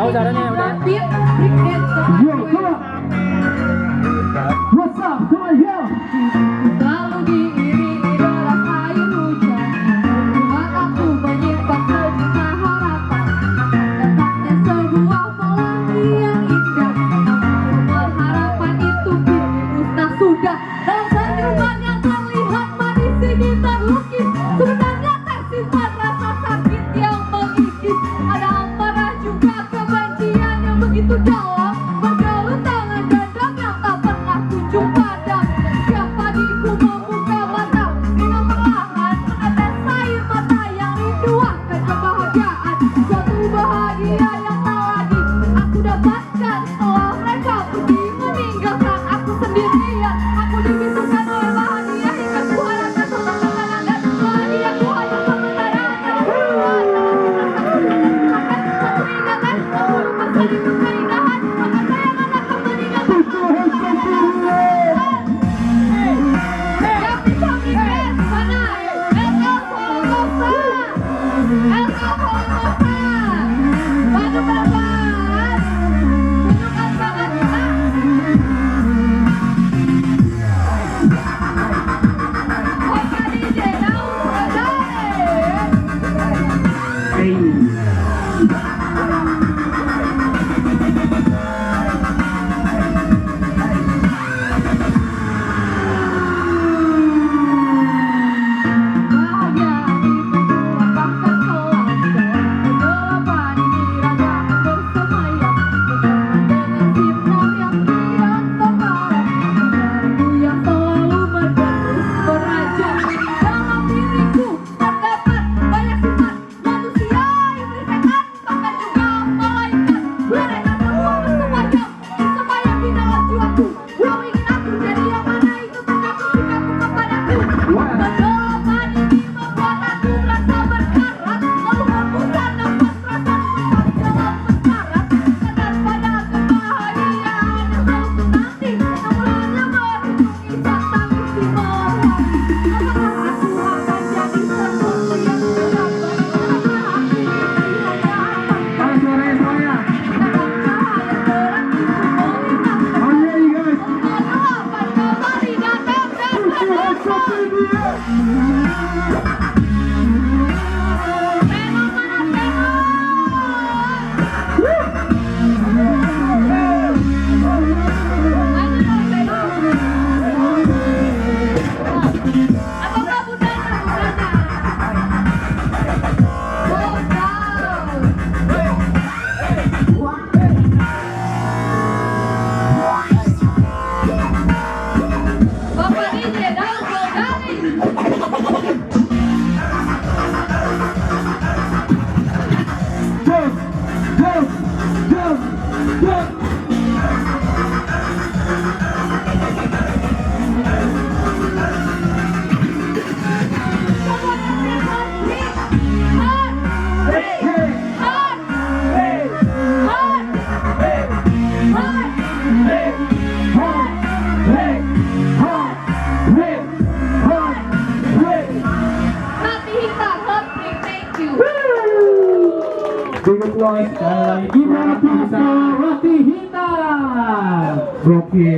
tahu caranya ya udah. Yo, come on. What's up? Come on, yo. Selalu diiringi deras air hujan, membuat aku menyimpan sejuta harapan. Datangnya sebuah pelangi yang indah, semua harapan itu kini musnah sudah. Dalam senyuman yang terlihat manis ini terlukis, sebenarnya tersimpan rasa sakit yang mengikis. Ada amarah juga kebencian yang begitu dalam, bergelut tangan dendam yang tak pernah kunjung padam. Setiap pagiku membuka mata dengan perlahan menetes air mata yang rindu akan kebahagiaan. Suatu bahagia yang tak lagi aku dapatkan setelah mereka pergi meninggalkan aku sendirian. Aku dibisukan oleh bahagia hingga ku harapkan sementara, dan bahagia ku hanya sementara. Akan satu ingatan seluruh berselimuh keindahan, maka sayangan akan meninggalkan yang bisa mikir mana El Formosa, El Formosa, baju bebas, tunjukkan tangan kita. Oke DJ, now bahagia itu bahkan kelam, kegelapan ini rajaku bersemayam, dengan sinar yang kian temaram, rindu yang selalu menembus berajam. Dalam diriku terdapat banyak sifat manusia, iblis, setan, bahkan juga malaikat. Mereka semua bersemayam di dalam jiwaku. Kau ingin aku jadi yang mana, itu tergantung sikapmu kepadaku. Kegelapan ini membuat aku merasa berkarat, lalu hembuskan nafas rasa lepas dalam sekarat. Sadar pada kebahagiaan yang selalu nanti, namun hanya berujung isak tangis di malam hari. Apakah aku akan jadi sesuatu yang mendapat? Apakah aku ini hanya apa? Mana suaranya semuanya? Dalam cahaya terang itu melintas Oh yeah, you guys. kegelapan kembali datang dan Put your hands up in the air. Apakah budanya? Bapak DJ dalam Bulgari. Jump, jump, jump, jump. Hey, hey, hey, hey, hard, hey, hard, hey, hard, hey. Hati Hita, Hotpink, thank you. Big applause. Gimana tuh Roti Hitam? Gokil.